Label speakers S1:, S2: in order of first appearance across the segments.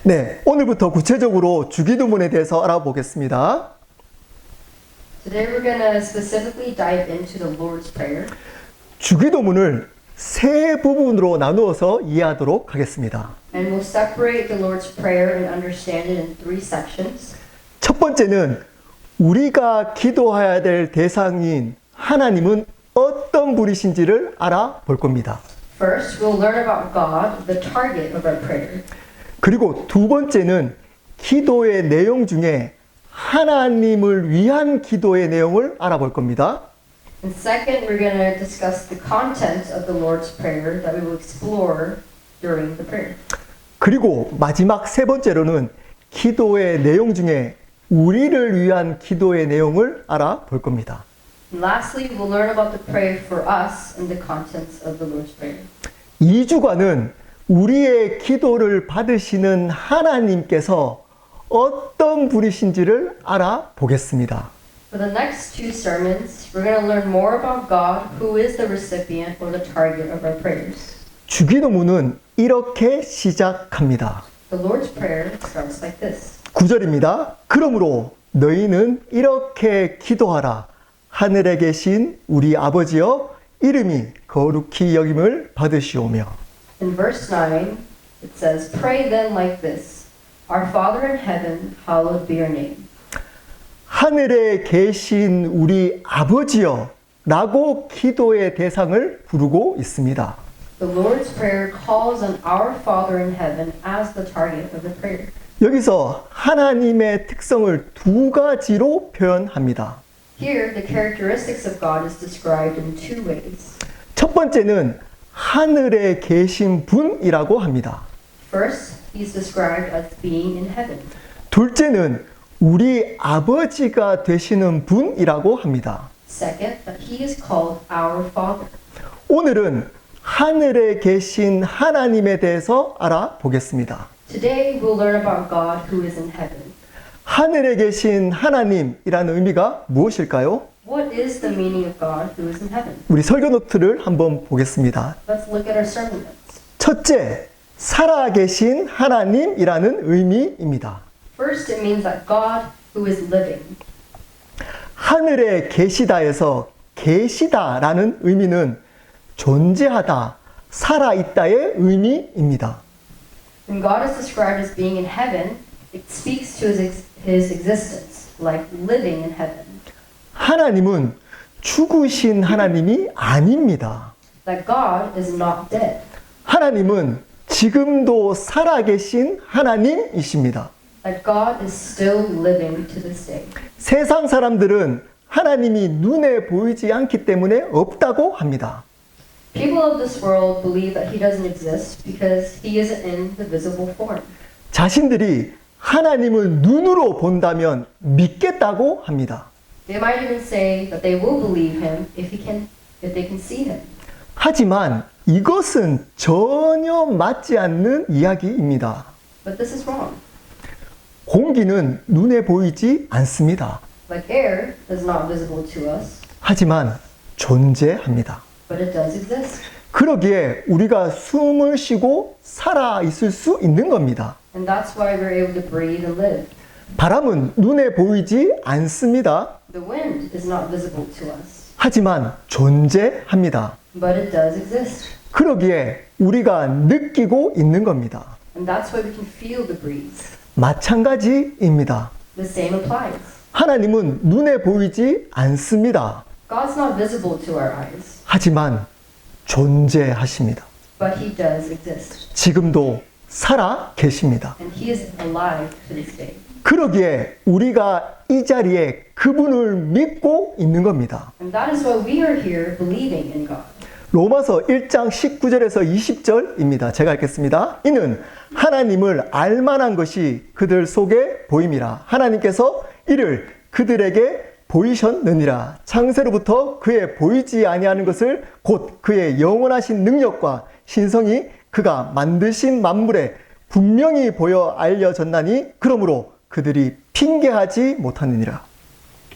S1: 네, 오늘부터 구체적으로 주기도문에 대해서 알아보겠습니다.
S2: Today we're going to specifically dive into the Lord's Prayer.
S1: 주기도문을 세 부분으로 나누어서 이해하도록 하겠습니다.
S2: And we'll separate the Lord's Prayer and understand it in three sections.
S1: 첫 번째는 우리가 기도해야 될 대상인 하나님은 어떤 분이신지를 알아볼 겁니다.
S2: First, we'll learn about God, the target of our prayer.
S1: 그리고 두 번째는 기도의 내용 중에 하나님을 위한 기도의 내용을 알아볼 겁니다.
S2: And second, we're going to discuss the content of the Lord's Prayer that we will explore during the prayer.
S1: 그리고 마지막 세 번째로는 기도의 내용 중에 우리를 위한 기도의 내용을 알아볼 겁니다.
S2: And lastly, we'll learn about the prayer for us and the contents of the Lord's Prayer.
S1: 2주간은 우리의 기도를 받으시는 하나님께서 어떤 분이신지를 알아보겠습니다.
S2: For the next two sermons, we're going to learn more about God, who is the recipient or the target of our prayers.
S1: 주기도문은 이렇게 시작합니다.
S2: The Lord's Prayer starts like this.
S1: 9절입니다. 그러므로 너희는 이렇게 기도하라. 하늘에 계신 우리 아버지여 이름이 거룩히 여김을 받으시오며.
S2: In verse 9, it says, Pray then like this, Our Father in heaven, hallowed be your name.
S1: 하늘에 계신 우리 아버지여 라고 기도의 대상을 부르고 있습니다.
S2: The Lord's Prayer calls on our Father in heaven as the target of the prayer.
S1: 여기서 하나님의 특성을 두 가지로 표현합니다.
S2: Here, the characteristics of God is described in two ways.
S1: 첫 번째는 하늘에 계신 분이라고 합니다.
S2: First, He's described as being in heaven.
S1: 둘째는 우리 아버지가 되시는 분이라고 합니다.
S2: Second, that He is called our Father.
S1: 오늘은 하늘에 계신 하나님에 대해서 알아보겠습니다.
S2: Today, we'll learn about God who is in heaven.
S1: 하늘에 계신 하나님이라는 의미가 무엇일까요?
S2: What is the meaning of God who is in heaven?
S1: 우리 설교 노트를 한번 보겠습니다.
S2: Let's look at our sermon notes.
S1: 첫째, 살아계신 하나님이라는 의미입니다.
S2: First, it means that God who is living.
S1: 하늘에 계시다에서 계시다라는 의미는 존재하다, 살아있다의 의미입니다.
S2: When God is described as being in heaven, it speaks to his existence, like living in heaven.
S1: 하나님은 죽으신 하나님이 아닙니다.
S2: That God is not dead.
S1: 하나님은 지금도 살아계신 하나님이십니다.
S2: That God is still living to this day.
S1: 세상 사람들은 하나님이 눈에 보이지 않기 때문에 없다고 합니다.
S2: People of this world believe that He doesn't exist because He isn't in the visible form.
S1: 자신들이 하나님을 눈으로 본다면 믿겠다고 합니다.
S2: They might even say that they will believe Him if they can see Him.
S1: 하지만 이것은 전혀 맞지 않는 이야기입니다.
S2: But this is wrong.
S1: 공기는 눈에 보이지 않습니다.
S2: Like air is not visible to us,
S1: 하지만 존재합니다.
S2: but it does exist.
S1: 그러기에 우리가 숨을 쉬고 살아 있을 수 있는 겁니다.
S2: And that's why we're able to breathe and live.
S1: 바람은 눈에 보이지 않습니다.
S2: The wind is not visible to us,
S1: 하지만 존재합니다.
S2: but it does exist.
S1: 그러기에 우리가 느끼고 있는 겁니다.
S2: And that's why we can feel the breeze.
S1: 마찬가지입니다.
S2: The same applies.
S1: 하나님은 눈에 보이지 않습니다.
S2: God's not visible to our eyes,
S1: 하지만 존재하십니다.
S2: but He does exist.
S1: 지금도 살아 계십니다.
S2: And He is alive to this day.
S1: 그러기에 우리가 이 자리에 그분을 믿고 있는 겁니다.
S2: And that is why we are here believing in God.
S1: 로마서 1장 19절에서 20절입니다. 제가 읽겠습니다. 이는 하나님을 알만한 것이 그들 속에 보임이라. 하나님께서 이를 그들에게 보이셨느니라. 창세로부터 그의 보이지 아니하는 것을 곧 그의 영원하신 능력과 신성이 그가 만드신 만물에 분명히 보여 알려졌나니 그러므로 그들이 핑계하지 못하느니라.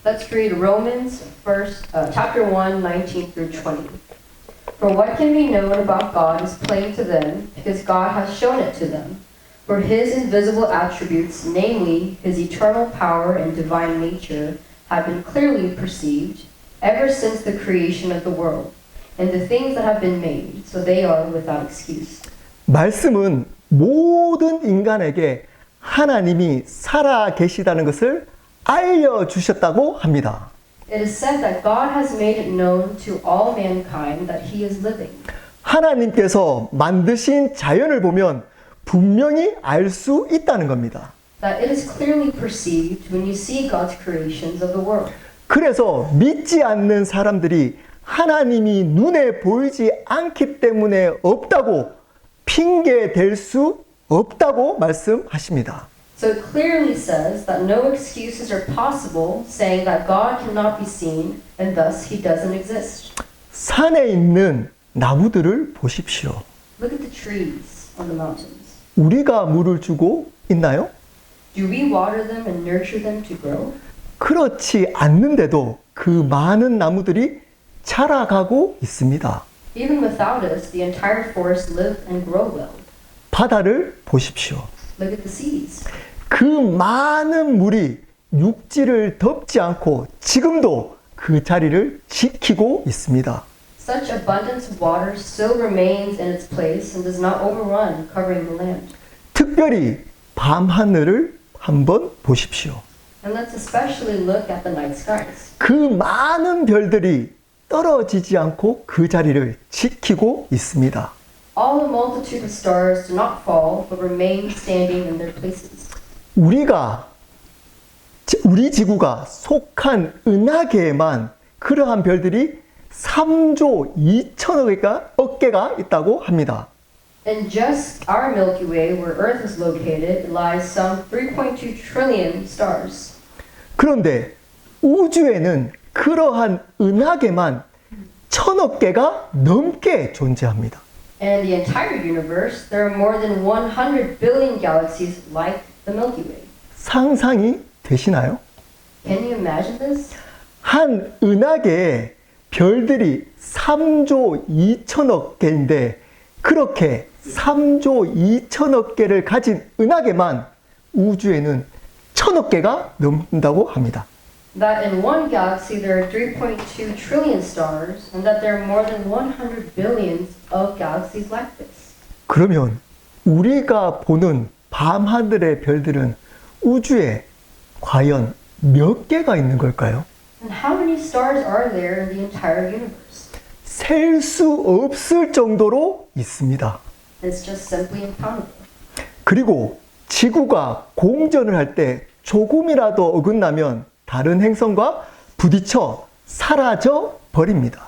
S2: Let's read Romans chapter 1, 19 through 20. For what can be known about God is plain to them, because God has shown it to them. For his invisible attributes, namely his eternal power and divine nature, have been clearly perceived ever since the creation of the world, and the things that have been made, so they are without excuse.
S1: 말씀은 모든 인간에게 하나님이 살아 계시다는 것을 알려주셨다고 합니다.
S2: It is said that God has made it known to all mankind that he is living.
S1: 하나님께서 만드신 자연을 보면 분명히 알 수 있다는 겁니다.
S2: That it is clearly perceived when you see God's creations of the world.
S1: 그래서 믿지 않는 사람들이 하나님이 눈에 보이지 않기 때문에 없다고 핑계 댈 수 없다고 말씀하십니다.
S2: So it clearly says that no excuses are possible, saying that God cannot be seen and thus he doesn't exist.
S1: 산에 있는 나무들을 보십시오.
S2: Look at the trees on the mountains.
S1: 우리가 물을 주고 있나요?
S2: Do we water them and nurture them to grow?
S1: 그렇지 않는데도 그 많은 나무들이 자라가고 있습니다.
S2: Even without us, the entire forest live and grow well.
S1: 바다를 보십시오.
S2: Look at the seas.
S1: 그 많은 물이 육지를 덮지 않고 지금도 그 자리를 지키고 있습니다.
S2: Such abundance of water still remains in its place and does not overrun, covering the land.
S1: 특별히 밤하늘을 한번 보십시오.
S2: And let's especially look at the night skies.
S1: 그 많은 별들이 떨어지지 않고 그 자리를 지키고 있습니다.
S2: All the multitude of stars do not fall, but remain standing in their places.
S1: 우리 지구가 속한 은하계에만 그러한 별들이 3조 2천억 개가 있다고 합니다.
S2: In just our Milky Way, where Earth is located, lies some 3.2 trillion stars.
S1: 그런데 우주에는 그러한 은하계만 1,000억 개가 넘게 존재합니다.
S2: And in the entire universe, there are more than 100 billion galaxies like the Milky Way.
S1: 상상이 되시나요?
S2: Can you imagine this?
S1: 한 은하계에 별들이 3조 2천억 개인데 그렇게 3조 2천억 개를 가진 은하계만 우주에는 1,000억 개가 넘는다고 합니다.
S2: That in one galaxy there are 3.2 trillion stars, and that there are more than 100 billions of galaxies like this.
S1: 그러면 우리가 보는 밤하늘의 별들은 우주에 과연 몇 개가 있는 걸까요?
S2: And how many stars are there in the entire universe?
S1: 셀 수 없을 정도로 있습니다.
S2: It's just simply uncountable.
S1: 그리고 지구가 공전을 할 때 조금이라도 어긋나면 다른 행성과 부딪혀 사라져 버립니다.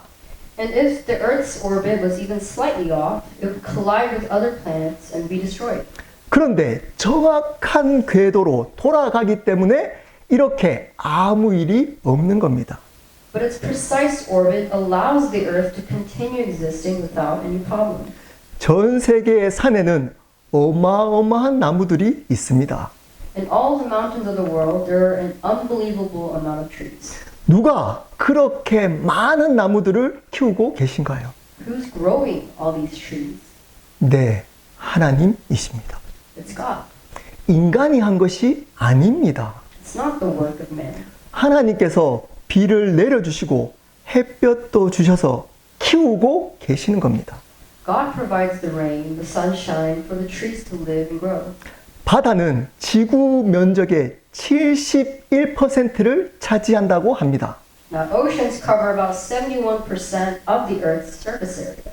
S2: And if the Earth's orbit was even slightly off, it would collide with other planets and be destroyed.
S1: 그런데 정확한 궤도로 돌아가기 때문에 이렇게 아무 일이 없는 겁니다.
S2: But its precise orbit allows the Earth to continue existing without any problem.
S1: 전 세계의 산에는 어마어마한 나무들이 있습니다.
S2: In all the mountains of the world, there are an unbelievable amount of trees.
S1: 누가 그렇게 많은 나무들을 키우고 계신가요?
S2: Who's growing all these trees?
S1: 네, 하나님이십니다.
S2: It's God.
S1: 인간이 한 것이 아닙니다.
S2: It's not the work of man.
S1: 하나님께서 비를 내려주시고 햇볕도 주셔서 키우고 계시는 겁니다.
S2: God provides the rain, the sunshine for the trees to live and grow.
S1: 바다는 지구 면적의 71%를 차지한다고 합니다.
S2: Now, oceans cover about 71% of the Earth's surface area.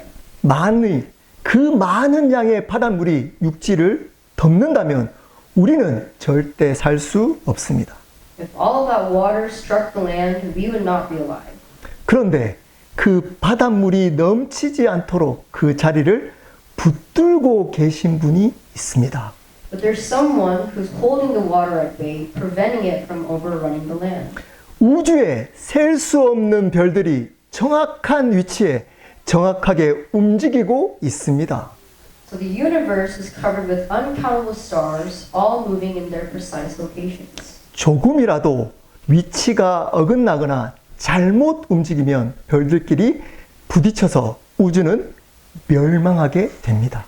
S1: 그 많은 양의 바닷물이 육지를 덮는다면 우리는 절대 살 수 없습니다.
S2: If all of that water struck the land, we would not be alive.
S1: 그런데 그 바닷물이 넘치지 않도록 그 자리를 붙들고 계신 분이 있습니다.
S2: But there's someone who's holding the water at bay, preventing it from overrunning the land.
S1: 우주에 셀 수 없는 별들이 정확한 위치에 정확하게 움직이고 있습니다.
S2: So the universe is covered with uncountable stars, all moving in their precise locations.
S1: 조금이라도 위치가 어긋나거나 잘못 움직이면 별들끼리 부딪혀서 우주는 멸망하게 됩니다.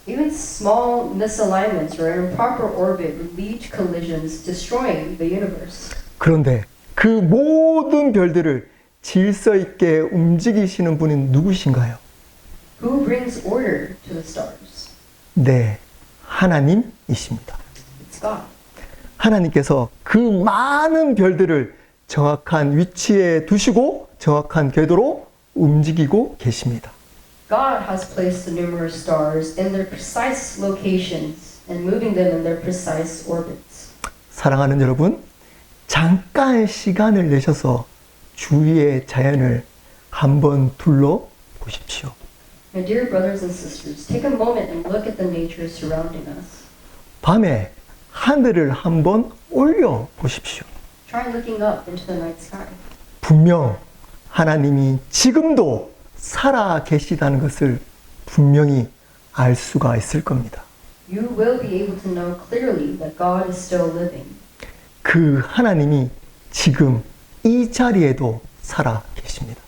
S2: Even small misalignments or improper orbit would lead to collisions, destroying the universe.
S1: 그런데 그 모든 별들을 질서 있게 움직이시는 분은 누구신가요?
S2: Who brings order to the stars?
S1: 네, 하나님이십니다.
S2: It's God.
S1: 하나님께서 그 많은 별들을 정확한 위치에 두시고 정확한 궤도로 움직이고 계십니다.
S2: God has placed the numerous stars in their precise locations and moving them in their precise orbits.
S1: 사랑하는 여러분, 잠깐 시간을 내셔서 주위의 자연을 한번 둘러보십시오.
S2: My dear brothers and sisters, take a moment and look at the nature surrounding us.
S1: 밤에 하늘을 한번 올려보십시오.
S2: Try looking up into the night sky.
S1: 분명 하나님이 지금도 살아 계시다는 것을 분명히 알 수가 있을 겁니다.
S2: You will be able to know clearly that God is still living.
S1: 그 하나님이 지금 이 자리에도 살아 계십니다.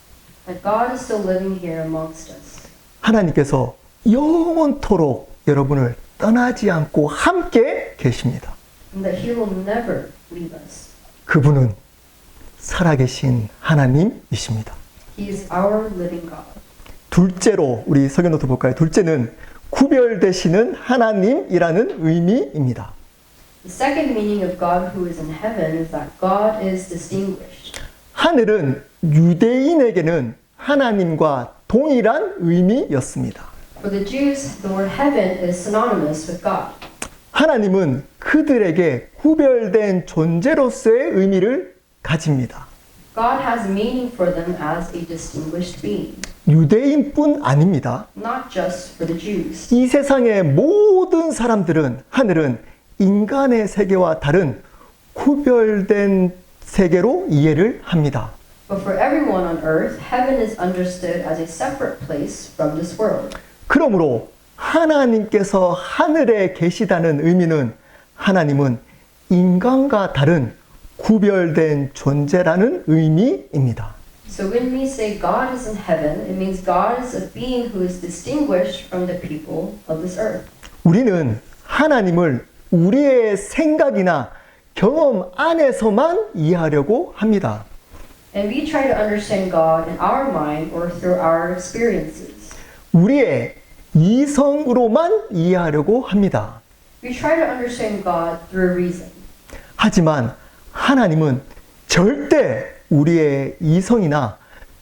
S2: That God is still living here amongst us.
S1: 하나님께서 영원토록 여러분을 떠나지 않고 함께 계십니다.
S2: And that He will never leave us.
S1: 그분은 살아계신 하나님이십니다.
S2: He is our living God.
S1: 둘째로 우리 설교노트 볼까요? 둘째는 구별되시는 하나님이라는 의미입니다.
S2: The second meaning of God who is in heaven is that God is distinguished.
S1: 하늘은 유대인에게는 하나님과 동일한 의미였습니다.
S2: For the Jews, the word heaven is synonymous with God.
S1: 하나님은 그들에게 구별된 존재로서의 의미를 가집니다.
S2: God has meaning for them as a distinguished being,
S1: 유대인뿐 아닙니다.
S2: not just for the Jews.
S1: 이 세상의 모든 사람들은 하늘은 인간의 세계와 다른 구별된 세계로 이해를 합니다.
S2: But for everyone on earth, heaven is understood as a separate place from this world.
S1: 그러므로 하나님께서 하늘에 계시다는 의미는 하나님은 인간과 다른 구별된 존재라는 의미입니다.
S2: So when we say God is in heaven, it means God is a being who is distinguished from the people of this earth.
S1: 우리는 하나님을 우리의 생각이나 경험 안에서만 이해하려고 합니다.
S2: And we try to understand God in our mind or through our experiences.
S1: 우리의 이성으로만 이해하려고 합니다.
S2: We try to understand God through reason.
S1: 하지만 하나님은 절대 우리의 이성이나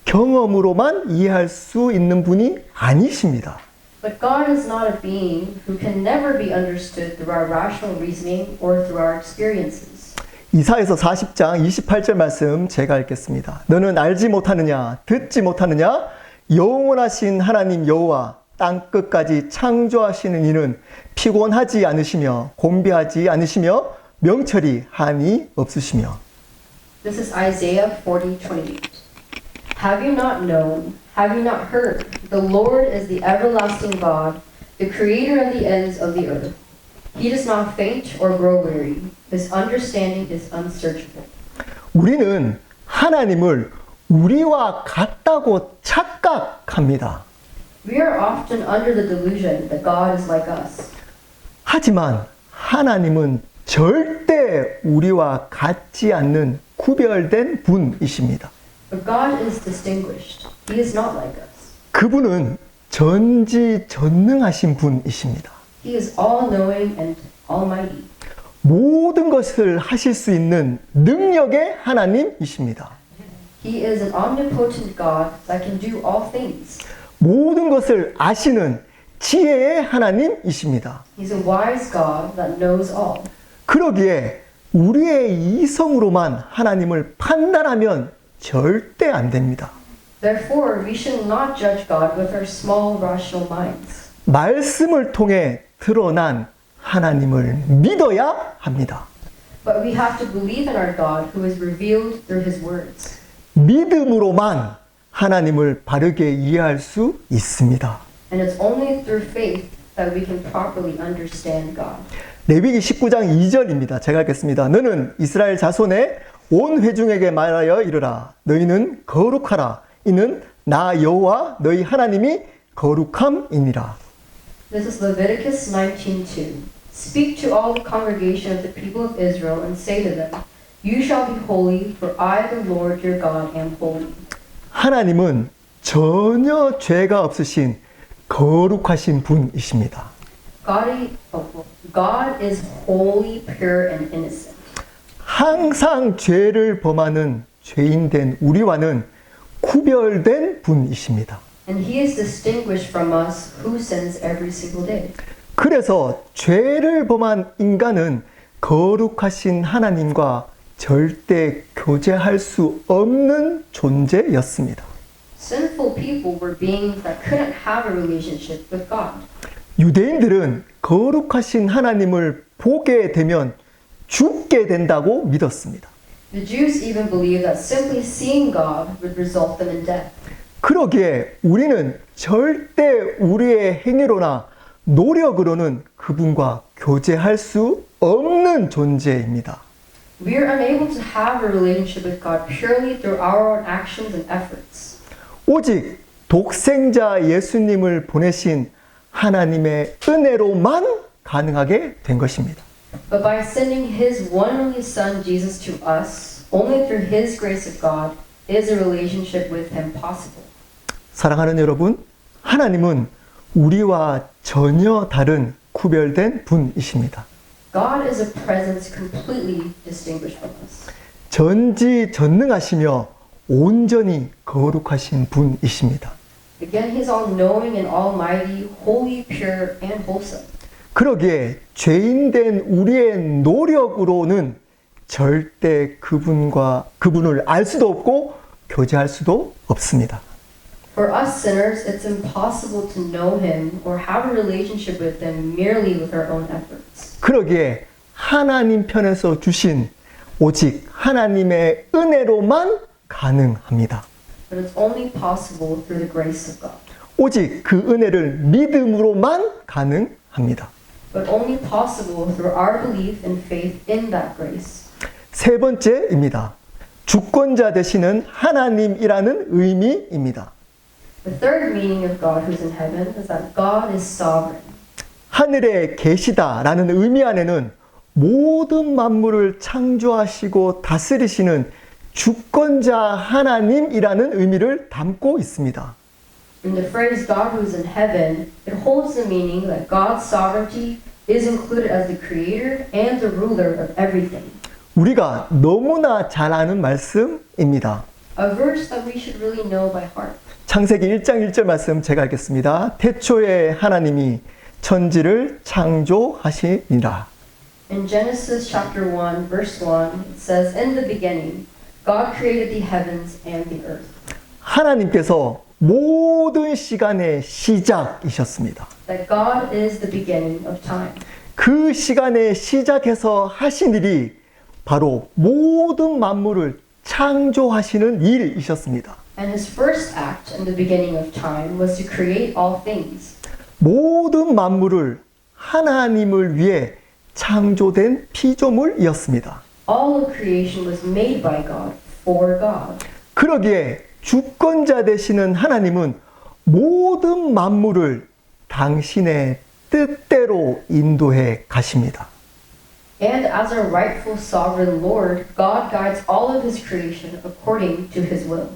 S1: 경험으로만 이해할 수 있는 분이 아니십니다.
S2: But God is not a being who can never be understood through our rational reasoning or through our experiences.
S1: 이사야서 40장 28절 말씀 제가 읽겠습니다. 너는 알지 못하느냐 듣지 못하느냐 영원하신 하나님 여호와 땅 끝까지 창조하시는 이는 피곤하지 않으시며 곤비하지 않으시며 명철이 한이 없으시며.
S2: This is Isaiah 40:28. Have you not known? Have you not heard? The Lord is the everlasting God, the creator of the ends of the earth. He does not faint or grow weary. His understanding is unsearchable.
S1: 우리는 하나님을 우리와 같다고 착각합니다.
S2: We are often under the delusion that God is like us.
S1: 하지만 하나님은 절대 우리와 같지 않는 구별된 분이십니다.
S2: But God is distinguished. He is not like us.
S1: 그분은 전지전능하신 분이십니다.
S2: He is all-knowing and almighty.
S1: 모든 것을 하실 수 있는 능력의 하나님이십니다.
S2: He is an omnipotent God that can do all things.
S1: 모든 것을 아시는 지혜의 하나님이십니다.
S2: He's a wise God that knows all.
S1: 그러기에 우리의 이성으로만 하나님을 판단하면 절대 안 됩니다.
S2: Therefore, we should not judge God with our small rational minds.
S1: 말씀을 통해 드러난 하나님을 믿어야 합니다.
S2: But we have to believe in our God who is revealed through His words.
S1: 믿음으로만 하나님을 바르게 이해할 수 있습니다.
S2: And it's only through faith that we can properly understand God.
S1: 레위기 19장 2절입니다. 제가 읽겠습니다. 너는 이스라엘 자손의 온 회중에게 말하여 이르라. 너희는 거룩하라. 이는 나 여호와 너희 하나님이 거룩함이니라.
S2: This is Leviticus 19:2. Speak to all the congregation of the people of Israel and say to them, You shall be holy, for I, the Lord your God, am holy.
S1: 하나님은 전혀 죄가 없으신 거룩하신 분이십니다.
S2: God is holy, pure, and innocent.
S1: 항상 죄를 범하는 죄인된 우리와는 구별된 분이십니다.
S2: And he is distinguished from us who sins every single day.
S1: 그래서 죄를 범한 인간은 거룩하신 하나님과 절대 교제할 수 없는 존재였습니다.
S2: Sinful people were beings that couldn't have a relationship with God.
S1: 유대인들은 거룩하신 하나님을 보게 되면 죽게 된다고 믿었습니다.
S2: The Jews even believed that simply seeing God would result them in death.
S1: 그러기에 우리는 절대 우리의 행위로나 노력으로는 그분과 교제할 수 없는 존재입니다.
S2: We are unable to have a relationship with God purely through our own actions and efforts.
S1: 오직 독생자 예수님을 보내신 하나님의 은혜로만 가능하게 된 것입니다.
S2: But by sending His one and only Son Jesus to us, only through His grace of God is a relationship with Him possible.
S1: 사랑하는 여러분, 하나님은 우리와 전혀 다른 구별된 분이십니다.
S2: God is a presence completely distinguished from us.
S1: 전지전능하시며 온전히 거룩하신 분이십니다.
S2: Again, He's all-knowing and almighty, holy, pure, and wholesome.
S1: 그러기에 죄인된 우리의 노력으로는 절대 그분을 알 수도 없고 교제할 수도 없습니다.
S2: For us sinners, it's impossible to know Him or have a relationship with Him merely with our own efforts.
S1: 그러기에 하나님 편에서 주신 오직 하나님의 은혜로만 가능합니다.
S2: But it's only possible through the grace of God.
S1: 오직 그 은혜를 믿음으로만 가능합니다.
S2: But only possible through our belief and faith in that grace.
S1: 세 번째입니다. 주권자 되시는 하나님이라는 의미입니다.
S2: The third meaning of God who's in heaven is that God is sovereign.
S1: 하늘에 계시다라는 의미 안에는 모든 만물을 창조하시고 다스리시는 주권자 하나님이라는 의미를 담고 있습니다.
S2: In the phrase God who is in heaven, it holds the meaning that God's sovereignty is included as the creator and the ruler of everything.
S1: 우리가 너무나 잘 아는 말씀입니다.
S2: A verse that we should really know by heart.
S1: 창세기 1장 1절 말씀 제가 읽겠습니다. 태초에 하나님이 천지를 창조하시니라.
S2: In Genesis chapter 1, verse 1, it says, In the beginning, God created the heavens and the earth.
S1: 하나님께서 모든 시간의 시작이셨습니다.
S2: That God is the beginning of time.
S1: 그 시간에 시작해서 하신 일이 바로 모든 만물을 창조하시는 일이셨습니다.
S2: And His first act in the beginning of time was to create all things.
S1: 모든 만물을 하나님을 위해 창조된 피조물이었습니다.
S2: All of creation was made by God, for God.
S1: 그러기에 주권자 되시는 하나님은 모든 만물을 당신의 뜻대로 인도해 가십니다.
S2: And as our rightful sovereign Lord, God guides all of His creation according to His will.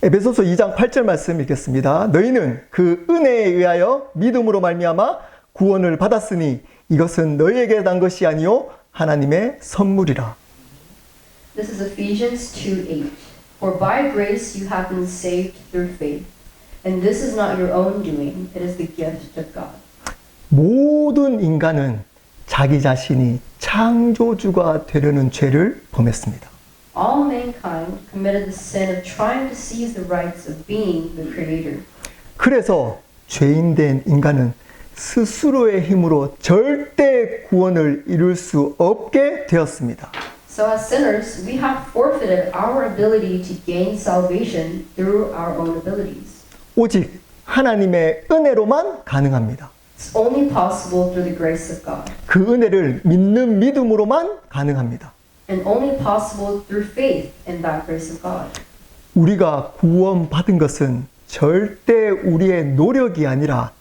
S1: 에베소서 2장 8절 말씀 읽겠습니다. 너희는 그 은혜에 의하여 믿음으로 말미암아 구원을 받았으니 이것은 너희에게 난 것이 아니요 하나님의 선물이라.
S2: This is Ephesians 2:8. For by grace you have been saved through faith, and this is not your own doing; it is the gift of God.
S1: 모든 인간은 자기 자신이 창조주가 되려는 죄를 범했습니다.
S2: All mankind committed the sin of trying to seize the rights of being the creator.
S1: 그래서 죄인된 인간은 스스로의 힘으로 절대 구원을 이룰 수 없게 되었습니다.
S2: So as sinners, we have forfeited our ability to gain salvation through our own abilities.
S1: 오직 하나님의 은혜로만 가능합니다.
S2: It's only possible through the grace of God,
S1: 그 은혜를 믿는 믿음으로만 가능합니다.
S2: and only possible through faith in that grace of God.
S1: 우리가 구원받은 것은 절대 우리의 노력이 아니라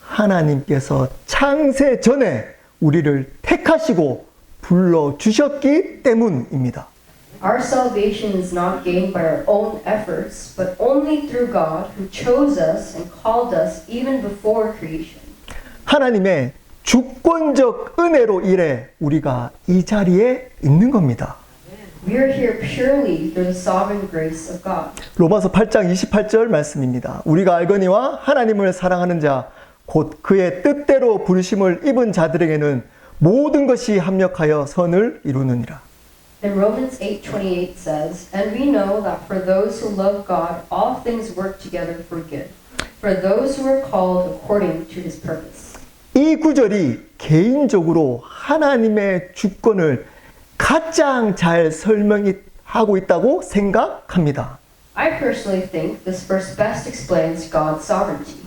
S1: 하나님께서 창세 전에 우리를 택하시고 불러주셨기 때문입니다.
S2: Our salvation is not gained by our own efforts, but only through God who chose us and called us even before creation.
S1: 하나님의 주권적 은혜로 인해 우리가 이 자리에 있는 겁니다.
S2: We are here purely through the sovereign grace of God.
S1: 로마서 8장 28절 말씀입니다. 우리가 알거니와 하나님을 사랑하는 자, 곧 그의 뜻대로 부르심을 입은 자들에게는 모든 것이 합력하여 선을 이루느니라.
S2: And Romans 8:28 says, "And we know that for those who love God, all things work together for good, for those who are called according to His purpose."
S1: 이 구절이 개인적으로 하나님의 주권을 가장 잘 설명하고 있다고 생각합니다.
S2: I personally think this verse best explains God's sovereignty.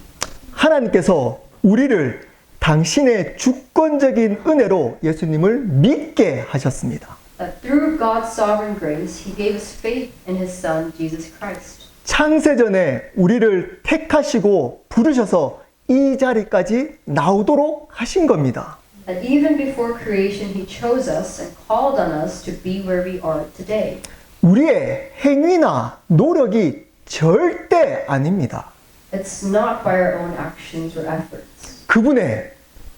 S1: 하나님께서 우리를 당신의 주권적인 은혜로 예수님을 믿게 하셨습니다.
S2: That through God's sovereign grace, He gave us faith in His Son, Jesus Christ.
S1: 창세전에 우리를 택하시고 부르셔서 이 자리까지 나오도록 하신 겁니다.
S2: And even before creation, He chose us and called on us to be where we are today.
S1: 우리의 행위나 노력이 절대 아닙니다.
S2: It's not by our own actions or efforts.
S1: 그분의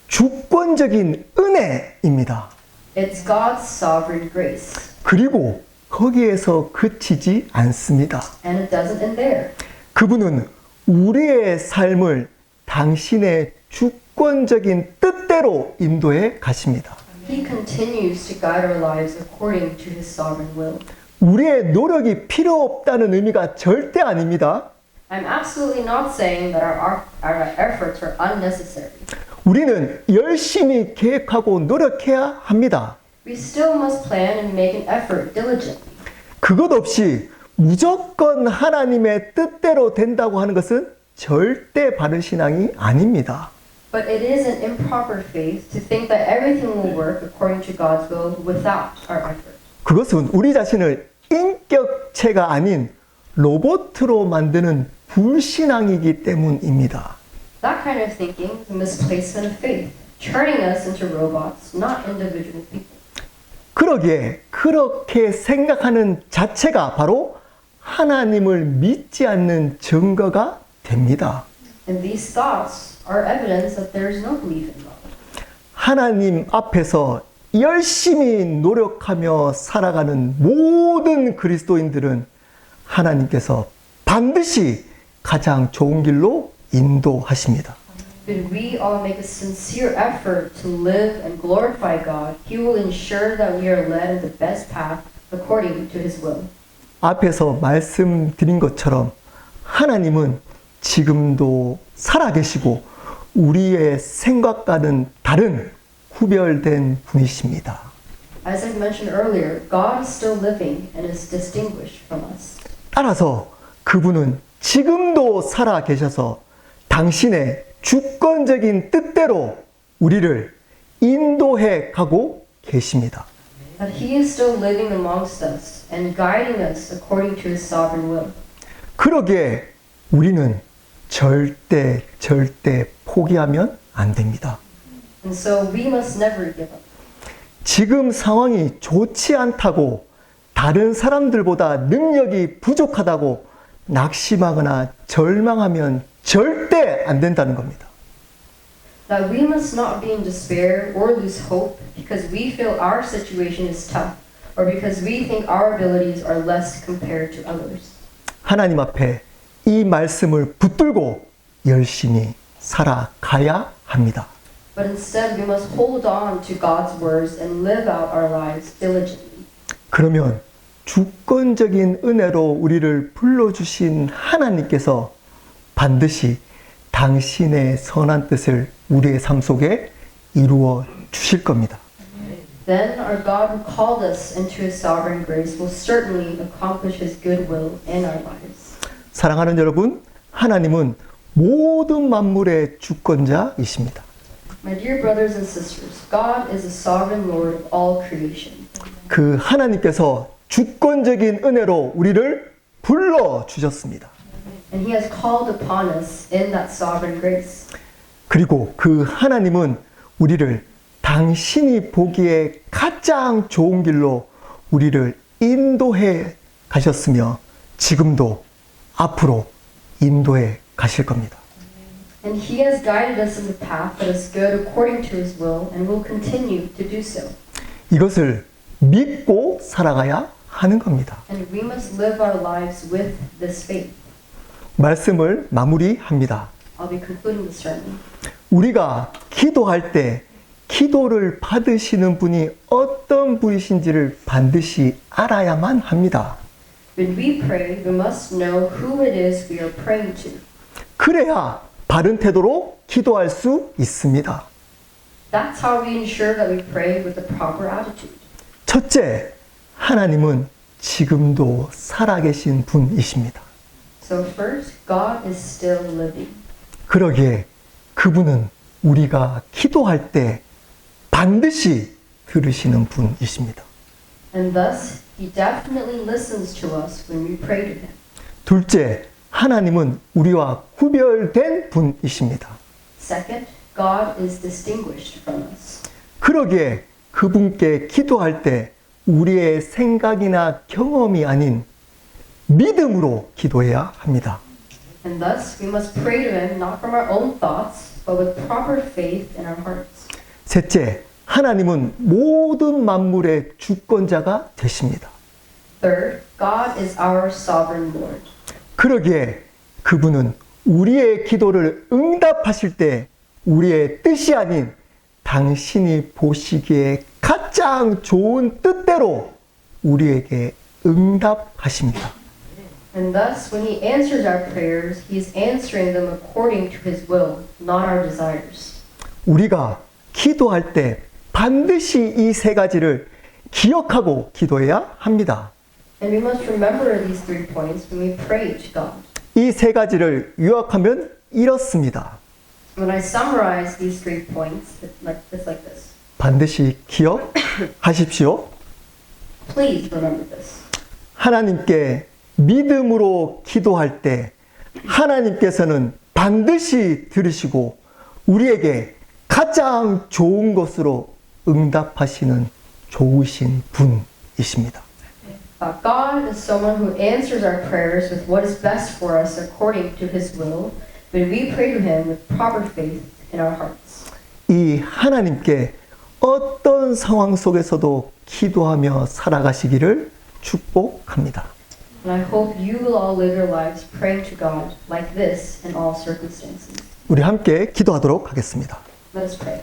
S1: 주권적인 은혜입니다.
S2: It's God's sovereign grace.
S1: 그리고 거기에서 그치지 않습니다.
S2: And it doesn't end there.
S1: 그분은 우리의 삶을 당신의 주권적인 뜻대로 인도해 가십니다.
S2: He continues to guide our lives according to His sovereign will.
S1: 우리의 노력이 필요 없다는 의미가 절대 아닙니다.
S2: I'm absolutely not saying that our efforts are unnecessary.
S1: 우리는 열심히 계획하고 노력해야 합니다.
S2: We still must plan and make an effort diligently.
S1: 그것 없이 무조건 하나님의 뜻대로 된다고 하는 것은 절대 바른 신앙이 아닙니다.
S2: But it is an improper faith to think that everything will work according to God's will without our effort.
S1: 그것은 우리 자신을 인격체가 아닌 로봇으로 만드는 불신앙이기 때문입니다.
S2: That kind of thinking is a misplacement of faith, turning us into robots, not individual people.
S1: 그러기에 그렇게 생각하는 자체가 바로 하나님을 믿지 않는 증거가 됩니다.
S2: And these thoughts are evidence that there is no belief in God.
S1: 하나님 앞에서 열심히 노력하며 살아가는 모든 그리스도인들은 하나님께서 반드시 가장 좋은 길로 인도하십니다.
S2: When we all make a sincere effort to live and glorify God, He will ensure that we are led in the best path according to His will.
S1: 앞에서 말씀드린 것처럼 하나님은 지금도 살아계시고 우리의 생각과는 다른 구별된 분이십니다.
S2: As I mentioned earlier, God is still living and is distinguished from us.
S1: 따라서 그분은 지금도 살아계셔서 당신의 주권적인 뜻대로 우리를 인도해 가고 계십니다.
S2: That He is still living amongst us and guiding us according to His sovereign will.
S1: 그러기에 우리는 절대 포기하면 안 됩니다.
S2: And so we must never give up.
S1: 지금 상황이 좋지 않다고 다른 사람들보다 능력이 부족하다고 낙심하거나 절망하면 절대 안 된다는 겁니다.
S2: That we must not be in despair or lose hope because we feel our situation is tough or because we think our abilities are less compared to others.
S1: 하나님 앞에 이 말씀을 붙들고 열심히 살아가야 합니다.
S2: But instead we must hold on to God's words and live out our lives diligently.
S1: 그러면 주권적인 은혜로 우리를 불러주신 하나님께서 반드시 당신의 선한 뜻을 우리의 삶 속에 이루어 주실 겁니다.
S2: Then our God who called us into His sovereign grace will certainly accomplish His good will in our lives.
S1: 사랑하는 여러분, 하나님은 모든 만물의 주권자이십니다.
S2: My dear brothers and sisters, God is the sovereign Lord of all creation.
S1: 그 하나님께서 주권적인 은혜로 우리를 불러 주셨습니다.
S2: And He has called upon us in that sovereign grace.
S1: 그리고 그 하나님은 우리를 당신이 보기에 가장 좋은 길로 우리를 인도해 가셨으며 지금도 앞으로 인도해 가실 겁니다.
S2: And He has guided us in the path that is good according to His will and will continue to do so.
S1: 이것을 믿고 살아가야 하는 겁니다.
S2: And we must live our lives with this faith.
S1: 말씀을 마무리합니다.
S2: I'll be concluding the sermon.
S1: 우리가 기도할 때 기도를 받으시는 분이 어떤 분이신지를 반드시 알아야만 합니다.
S2: When we pray, we must know who it is we are praying to.
S1: 그래야 바른 태도로 기도할 수 있습니다.
S2: That's how we ensure that we pray with the proper attitude.
S1: 첫째, 하나님은 지금도 살아계신 분이십니다.
S2: So first, God is still living.
S1: 그러기에 그분은 우리가 기도할 때 반드시 들으시는 분이십니다.
S2: And thus, He definitely listens to us when we pray to Him.
S1: 둘째, 하나님은 우리와 구별된 분이십니다.
S2: Second, God is distinguished from us.
S1: 그러기에 그분께 기도할 때 우리의 생각이나 경험이 아닌 믿음으로 기도해야 합니다.
S2: And thus, we must pray to Him not from our own thoughts, but with proper faith in our hearts.
S1: 셋째, 하나님은 모든 만물의 주권자가 되십니다.
S2: Third, God is our sovereign Lord.
S1: 그러기에 그분은 우리의 기도를 응답하실 때 우리의 뜻이 아닌 당신이 보시기에 가장 좋은 뜻대로 우리에게 응답하십니다.
S2: And thus, when He answers our prayers, He is answering them according to His will, not our desires.
S1: 우리가 기도할 때 반드시 이 세 가지를 기억하고 기도해야 합니다.
S2: And we must remember these 3 points when we pray to God.
S1: 이 세 가지를 요약하면 이렇습니다.
S2: When I summarize these 3 points, it's like this.
S1: 반드시 기억하십시오.
S2: Please remember this.
S1: 하나님께 믿음으로 기도할 때 하나님께서는 반드시 들으시고 우리에게 가장 좋은 것으로 응답하시는 좋으신 분이십니다.
S2: God is someone who answers our prayers with what is best for us according to His will, when we pray to Him with proper faith in our hearts.
S1: 이 하나님께 어떤 상황 속에서도 기도하며 살아가시기를 축복합니다.
S2: And I hope you will all live your lives praying to God like this in all circumstances.
S1: 우리 함께 기도하도록 하겠습니다.
S2: Let us pray.